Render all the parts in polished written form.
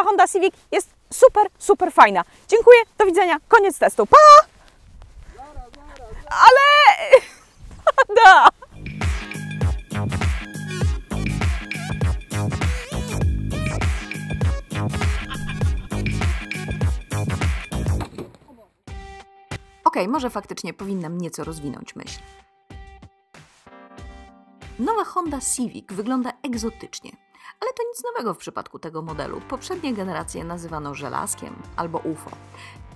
Honda Civic jest super, super fajna. Dziękuję, do widzenia, koniec testu. Pa! Ale... Da! Okej, może faktycznie powinnam nieco rozwinąć myśl. Nowa Honda Civic wygląda egzotycznie, ale to nic nowego w przypadku tego modelu. Poprzednie generacje nazywano żelazkiem albo UFO.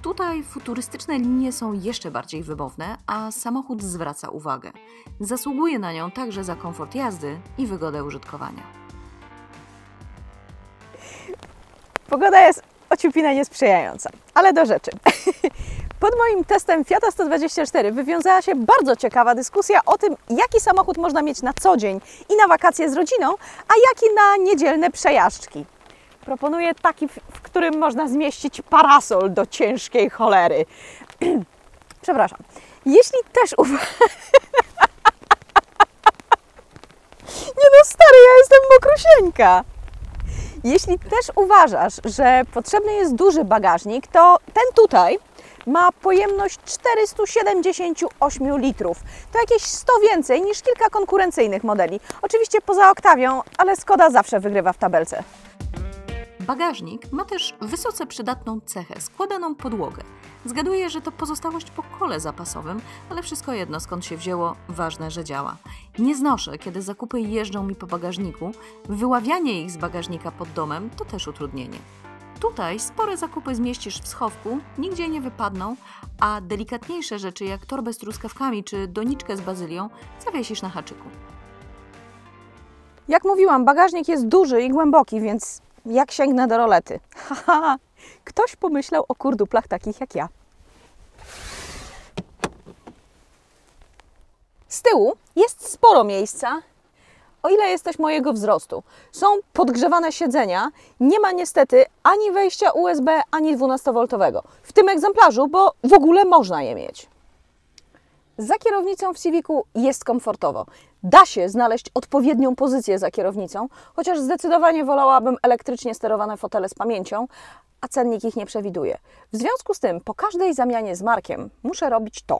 Tutaj futurystyczne linie są jeszcze bardziej wymowne, a samochód zwraca uwagę. Zasługuje na nią także za komfort jazdy i wygodę użytkowania. Pogoda jest ociupina niesprzyjająca, ale do rzeczy. Pod moim testem Fiata 124 wywiązała się bardzo ciekawa dyskusja o tym, jaki samochód można mieć na co dzień i na wakacje z rodziną, a jaki na niedzielne przejażdżki. Proponuję taki, w którym można zmieścić parasol do ciężkiej cholery. Przepraszam. Jeśli też Nie no stary, ja jestem mokrusieńka. Jeśli też uważasz, że potrzebny jest duży bagażnik, to ten tutaj ma pojemność 478 litrów. To jakieś 100 więcej niż kilka konkurencyjnych modeli. Oczywiście poza Octavią, ale Skoda zawsze wygrywa w tabelce. Bagażnik ma też wysoce przydatną cechę, składaną podłogę. Zgaduję, że to pozostałość po kole zapasowym, ale wszystko jedno skąd się wzięło, ważne, że działa. Nie znoszę, kiedy zakupy jeżdżą mi po bagażniku, wyławianie ich z bagażnika pod domem to też utrudnienie. Tutaj spore zakupy zmieścisz w schowku, nigdzie nie wypadną, a delikatniejsze rzeczy jak torbę z truskawkami czy doniczkę z bazylią zawiesisz na haczyku. Jak mówiłam, bagażnik jest duży i głęboki, więc jak sięgnę do rolety? Haha, ktoś pomyślał o kurduplach takich jak ja. Z tyłu jest sporo miejsca, o ile jesteś mojego wzrostu. Są podgrzewane siedzenia, nie ma niestety ani wejścia USB, ani 12V. W tym egzemplarzu, bo w ogóle można je mieć. Za kierownicą w Civicu jest komfortowo. Da się znaleźć odpowiednią pozycję za kierownicą, chociaż zdecydowanie wolałabym elektrycznie sterowane fotele z pamięcią, a cennik ich nie przewiduje. W związku z tym po każdej zamianie z Markiem muszę robić to.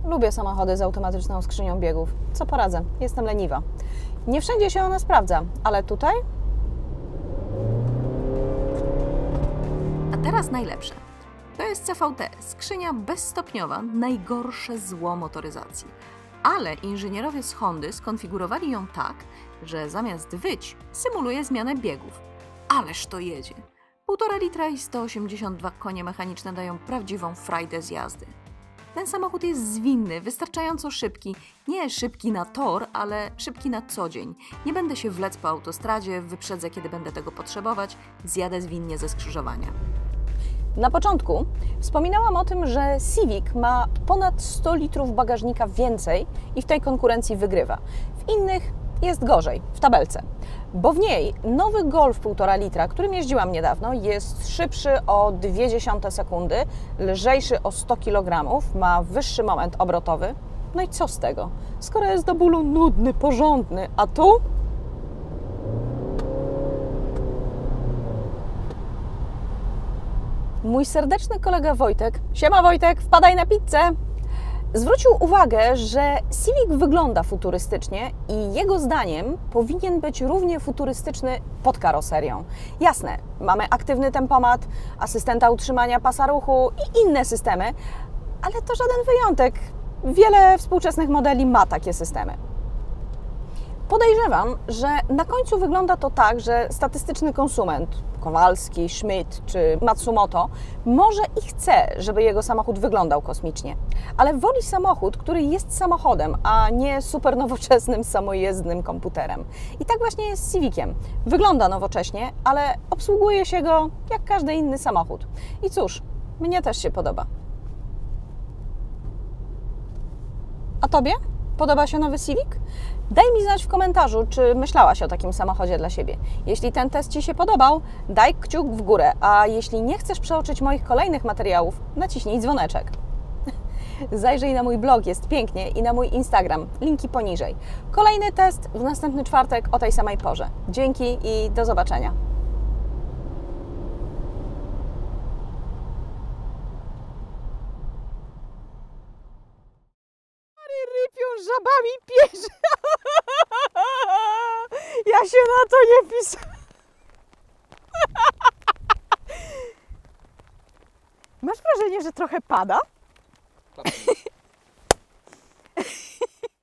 Lubię samochody z automatyczną skrzynią biegów. Co poradzę? Jestem leniwa. Nie wszędzie się ona sprawdza, ale tutaj... A teraz najlepsze. To jest CVT, skrzynia bezstopniowa, najgorsze zło motoryzacji. Ale inżynierowie z Hondy skonfigurowali ją tak, że zamiast wyć, symuluje zmianę biegów. Ależ to jedzie! 1,5 litra i 182 konie mechaniczne dają prawdziwą frajdę z jazdy. Ten samochód jest zwinny, wystarczająco szybki. Nie szybki na tor, ale szybki na co dzień. Nie będę się wlec po autostradzie, wyprzedzę, kiedy będę tego potrzebować, zjadę zwinnie ze skrzyżowania. Na początku wspominałam o tym, że Civic ma ponad 100 litrów bagażnika więcej i w tej konkurencji wygrywa. W innych jest gorzej, w tabelce. Bo w niej nowy Golf 1,5 litra, którym jeździłam niedawno, jest szybszy o 0,2 sekundy, lżejszy o 100 kg, ma wyższy moment obrotowy. No i co z tego? Skoro jest do bólu nudny, porządny, a tu... Mój serdeczny kolega Wojtek, siema Wojtek, wpadaj na pizzę, zwrócił uwagę, że Civic wygląda futurystycznie i jego zdaniem powinien być równie futurystyczny pod karoserią. Jasne, mamy aktywny tempomat, asystenta utrzymania pasa ruchu i inne systemy, ale to żaden wyjątek. Wiele współczesnych modeli ma takie systemy. Podejrzewam, że na końcu wygląda to tak, że statystyczny konsument, Kowalski, Schmidt czy Matsumoto, może i chce, żeby jego samochód wyglądał kosmicznie, ale woli samochód, który jest samochodem, a nie super nowoczesnym, samojezdnym komputerem. I tak właśnie jest z Civiciem. Wygląda nowocześnie, ale obsługuje się go jak każdy inny samochód. I cóż, mnie też się podoba. A Tobie? Podoba się nowy Civic? Daj mi znać w komentarzu, czy myślałaś o takim samochodzie dla siebie. Jeśli ten test Ci się podobał, daj kciuk w górę, a jeśli nie chcesz przeoczyć moich kolejnych materiałów, naciśnij dzwoneczek. Zajrzyj na mój blog, jest pięknie, i na mój Instagram, linki poniżej. Kolejny test w następny czwartek o tej samej porze. Dzięki i do zobaczenia. Rypią żabami piesze. Ja się na to nie pisałam. Masz wrażenie, że trochę pada?